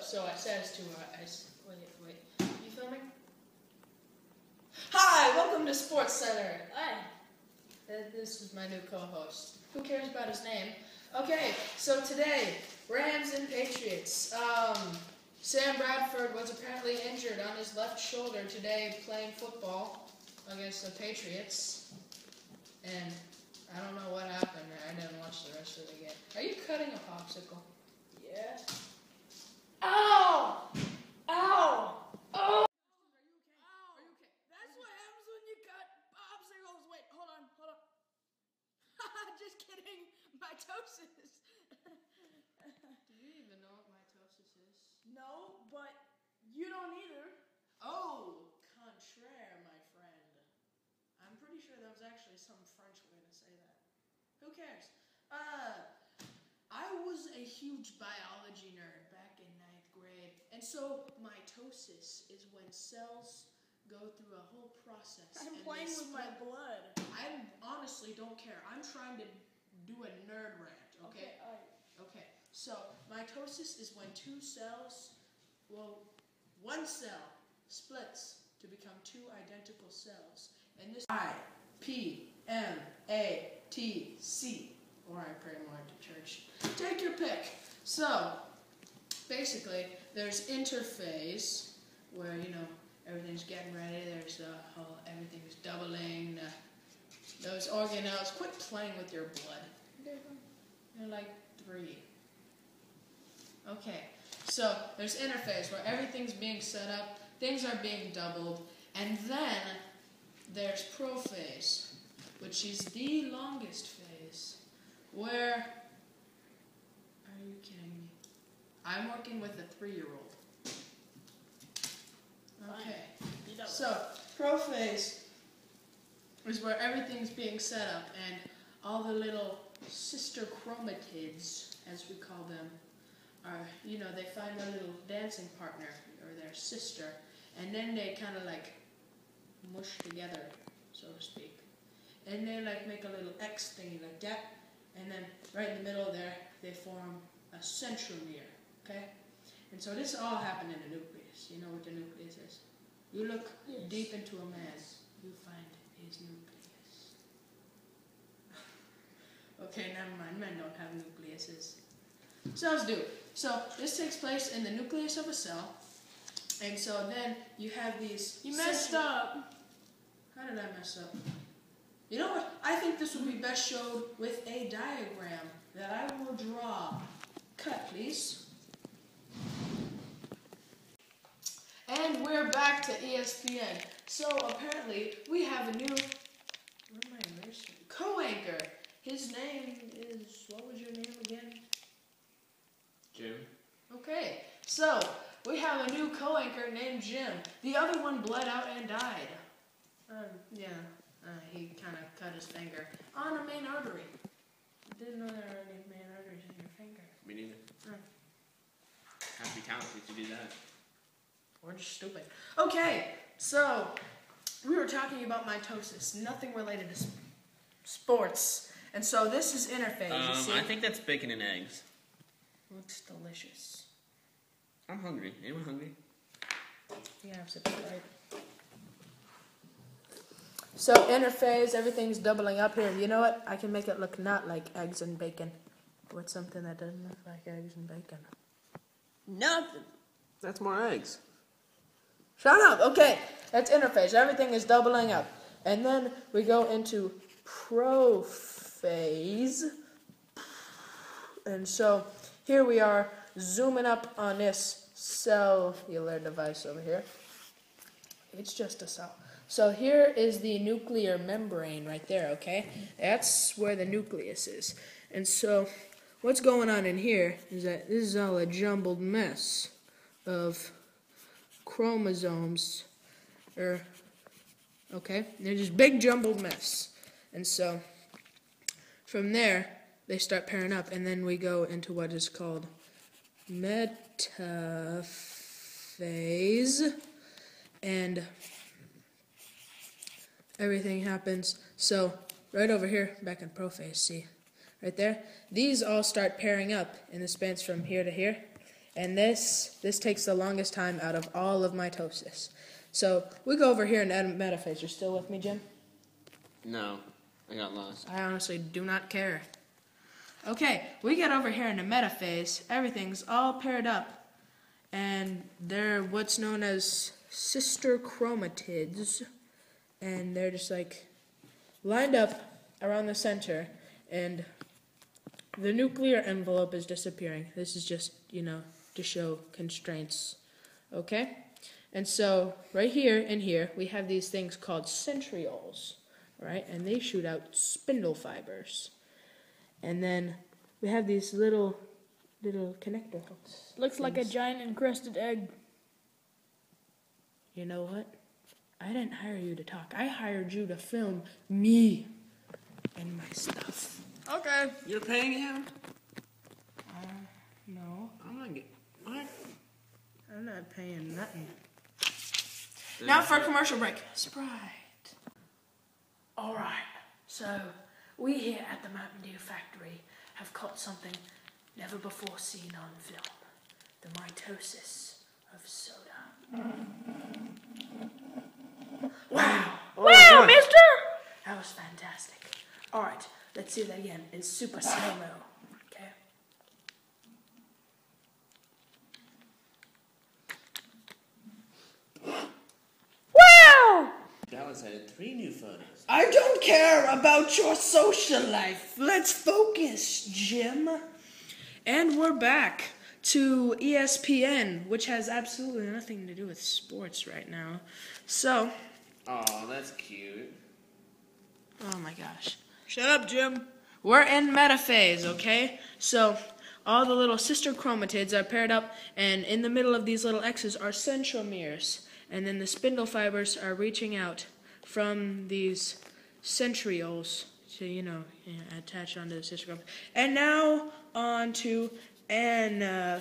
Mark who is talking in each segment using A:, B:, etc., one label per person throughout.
A: so I says to her, wait, you filming? Hi, welcome to Sports Center. Hi. This is my new co-host. Who cares about his name? Okay, so today, Rams and Patriots. Sam Bradford was apparently injured on his left shoulder today playing football against the Patriots. And I don't know what happened. I didn't watch the rest of the game. Are you cutting a popsicle? Yeah. Ow! Ow! Oh! Are you okay? That's what happens when you cut popsicles. Wait, hold on. Just kidding. Mitosis. Do you even know what mitosis is? No, but you don't either. Oh, contraire, my friend. I'm pretty sure that was actually some French way to say that. Who cares? I was a huge biology nerd back in 9th grade. And so mitosis is when cells go through a whole process.
B: I'm playing with my blood.
A: I honestly don't care. I'm trying to do a nerd rant, okay? Okay. So mitosis is when one cell splits to become two identical cells. And this IPMATC, or I pray more to church. Take your pick. So basically, there's interphase where everything's getting ready. There's everything's doubling. Those organelles. Quit playing with your blood. They're like 3. Okay. So there's interphase where everything's being set up. Things are being doubled, and then there's prophase, which is the longest phase, where, are you kidding me? I'm working with a 3-year-old. Okay, so prophase is where everything's being set up, and all the little sister chromatids, as we call them, are, they find their little dancing partner, or their sister, and then they kind of like mush together, so to speak. And they like make a little X thingy like that, and then right in the middle there, they form a centromere, okay? And so this all happened in the nucleus. You know what the nucleus is? You look deep into a man, you find his nucleus. Okay, never mind, men don't have nucleuses. Cells do. So this takes place in the nucleus of a cell, and so then you have these...
B: You messed up.
A: How did I mess up? You know what? I think this would be best showed with a diagram that I will draw. Cut, please. And we're back to ESPN. So apparently we have a new co-anchor. His name is, what was your name again?
C: Jim.
A: Okay, so we have a new co-anchor named Jim. The other one bled out and died. He kind of cut his finger on a main artery. Didn't know there were any main arteries in your finger.
C: Me neither. Have to be talented to do that.
A: We're just stupid. Okay, so we were talking about mitosis, nothing related to sports. And so this is interphase, you see?
C: I think that's bacon and eggs.
A: Looks delicious.
C: I'm hungry. Anyone hungry?
A: Yeah, I'm right. So interphase, everything's doubling up here. You know what? I can make it look not like eggs and bacon. What's something that doesn't look like eggs and bacon?
B: Nothing.
C: That's more eggs.
A: Shut up. Okay, that's interphase. Everything is doubling up. And then we go into prophase. And so here we are zooming up on this cellular device over here. It's just a cell. So here is the nuclear membrane right there, okay? That's where the nucleus is. And so what's going on in here is that this is all a jumbled mess of chromosomes. Okay? They're just big jumbled mess. And so from there, they start pairing up, and then we go into what is called metaphase, and everything happens. So right over here, back in prophase, see, right there, these all start pairing up, and it spans from here to here, And this takes the longest time out of all of mitosis. So we go over here in metaphase. You're still with me, Jim?
C: No, I got lost.
A: I honestly do not care. Okay, we get over here in the metaphase. Everything's all paired up. And they're what's known as sister chromatids. And they're just like lined up around the center. And the nuclear envelope is disappearing. This is just, to show constraints. Okay? And so right here and here, we have these things called centrioles. Right? And they shoot out spindle fibers. And then we have these little connector hooks.
B: Looks like a giant encrusted egg.
A: You know what? I didn't hire you to talk. I hired you to film me and my stuff.
B: Okay.
C: You're paying him?
A: No.
C: I'm not getting... What?
A: I'm not paying nothing. Now for a commercial break. Sprite. Alright, so we here at the Mountain Dew factory have caught something never before seen on film. The mitosis of soda. Wow!
B: Wow, mister!
A: That was fantastic. Alright, let's do that again in super slow-mo. Okay?
B: Wow!
C: Dallas added 3 new photos.
A: I don't care about your social life. Let's focus, Jim. And we're back to ESPN, which has absolutely nothing to do with sports right now. So,
C: Oh, that's cute.
A: oh my gosh.
B: Shut up, Jim.
A: We're in metaphase, okay? So, all the little sister chromatids are paired up, and in the middle of these little X's are centromeres. And then the spindle fibers are reaching out from these centrioles to, attach onto the sister chromatids. And now on to anaphase,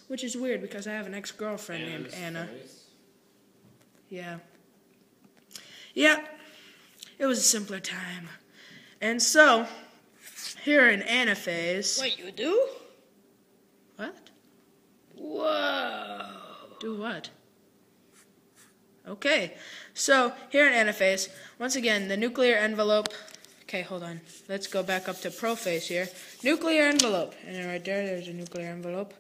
A: which is weird because I have an ex-girlfriend named Anna. Yeah. Yeah. It was a simpler time. And so, here in anaphase...
B: Wait, you do?
A: What?
B: Whoa.
A: Do what? Okay, so here in anaphase, once again, the nuclear envelope... Okay, hold on. Let's go back up to prophase here. Nuclear envelope. And then right there's a nuclear envelope.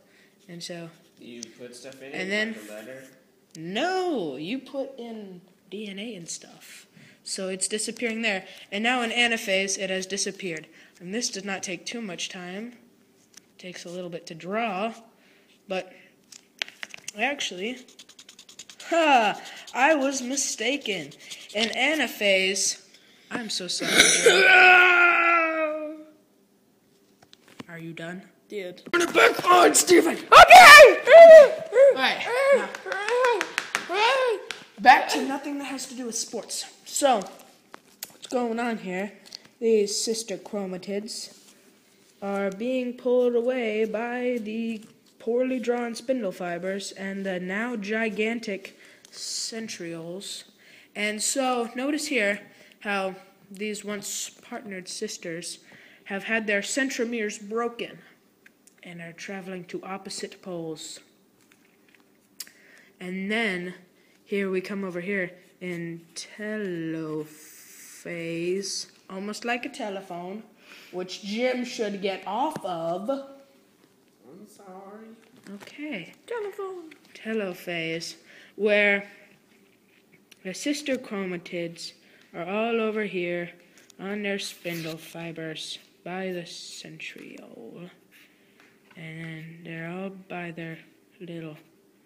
A: And so...
C: You put stuff in it?
A: And then...
C: Like a letter?
A: No, you put in DNA and stuff. So it's disappearing there. And now in anaphase, it has disappeared. And this does not take too much time. It takes a little bit to draw. But actually, I was mistaken. In anaphase, I'm so sorry. Are you done?
B: Dude.
A: Turn it back on, Stephen.
B: Okay!
A: Alright, now, back to nothing that has to do with sports. So, what's going on here? These sister chromatids are being pulled away by the poorly drawn spindle fibers and the now gigantic centrioles. And so, notice here how these once partnered sisters have had their centromeres broken and are traveling to opposite poles. And then, here we come over here in telophase, almost like a telephone, which Jim should get off of.
C: I'm sorry.
A: Okay. Telophase, where the sister chromatids are all over here on their spindle fibers by the centriole. And then they're all by their little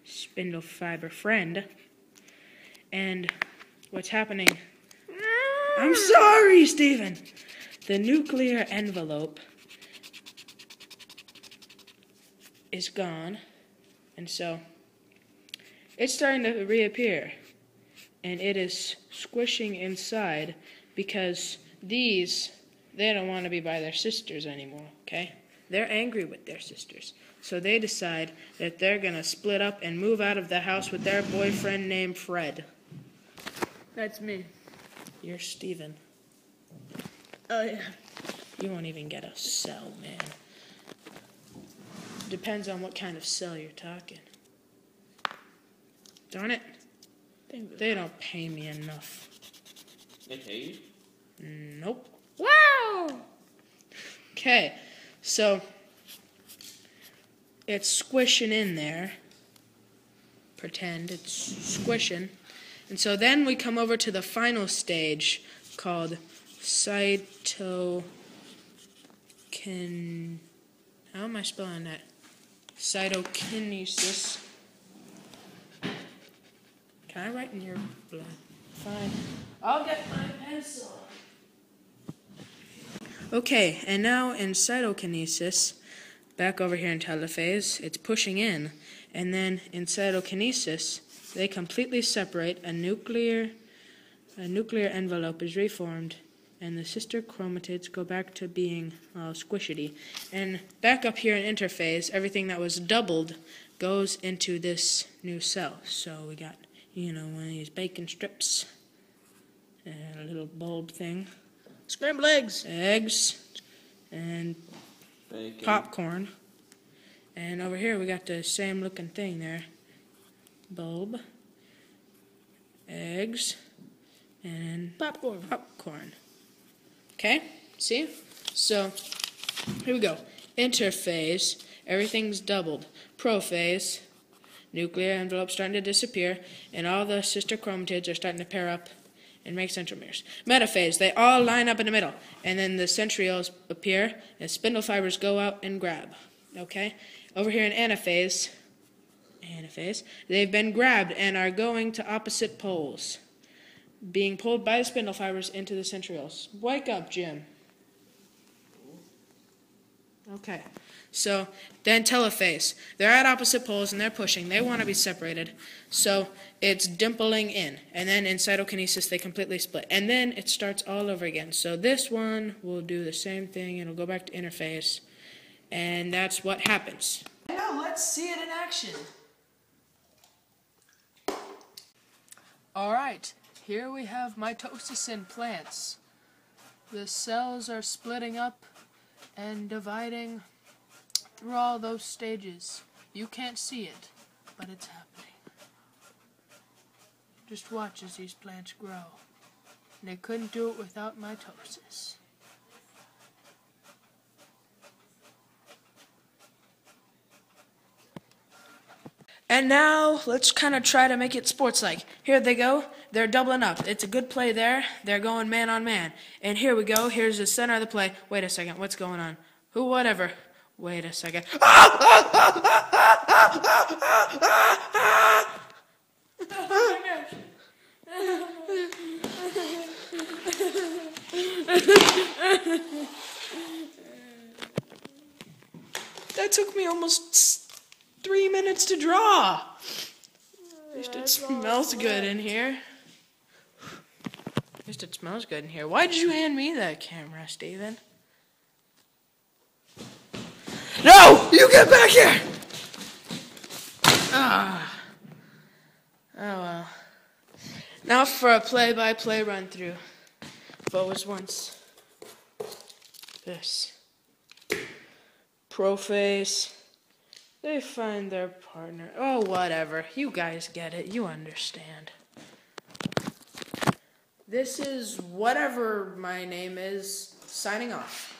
A: spindle fiber friend. And what's happening? I'm sorry, Stephen. The nuclear envelope is gone. And so it's starting to reappear. And it is squishing inside because they don't want to be by their sisters anymore, okay? They're angry with their sisters. So they decide that they're going to split up and move out of the house with their boyfriend named Fred.
B: That's me.
A: You're Steven.
B: Oh, yeah.
A: You won't even get a cell, man. depends on what kind of cell you're talking. Darn it. They don't pay me enough.
C: They pay you?
A: Nope.
B: Wow!
A: Okay, so it's squishing in there. Pretend it's squishing. And so then we come over to the final stage called how am I spelling that? Cytokinesis. Can I write in your blood? Fine. I'll get my pencil. Okay, and now in cytokinesis, back over here in telophase, it's pushing in. And then in cytokinesis, they completely separate. A nuclear envelope is reformed, and the sister chromatids go back to being squishity. And back up here in interphase, everything that was doubled goes into this new cell. So we got, one of these bacon strips and a little bulb thing.
B: Scrambled eggs.
A: Eggs and
C: Bacon.
A: popcorn. And over here we got the same looking thing there. Bulb, eggs, and popcorn. Okay? See? So, here we go. Interphase, everything's doubled. Prophase, nuclear envelope starting to disappear, and all the sister chromatids are starting to pair up and make centromeres. Metaphase, they all line up in the middle, and then the centrioles appear, and spindle fibers go out and grab. Okay? Over here in anaphase, they've been grabbed and are going to opposite poles, being pulled by the spindle fibers into the centrioles. Wake up, Jim. Okay, so then telophase. They're at opposite poles and they're pushing. They want to be separated. So it's dimpling in. And then in cytokinesis, they completely split. And then it starts all over again. So this one will do the same thing. It'll go back to interphase. And that's what happens. Now let's see it in action. All right, here we have mitosis in plants. The cells are splitting up and dividing through all those stages. You can't see it, but it's happening. Just watch as these plants grow. And they couldn't do it without mitosis. And now, let's kind of try to make it sports-like. Here they go. They're doubling up. It's a good play there. They're going man on man. And here we go. Here's the center of the play. Wait a second. What's going on? Whatever. Wait a second. That took me almost 3 minutes to draw. At least it smells good in here. At least it smells good in here. Why did you hand me that camera, Steven? No! You get back here! Ah. Oh well. Now for a play-by-play run-through. What was once this. Prophase. They find their partner. Oh, whatever. You guys get it. You understand. This is whatever my name is, signing off.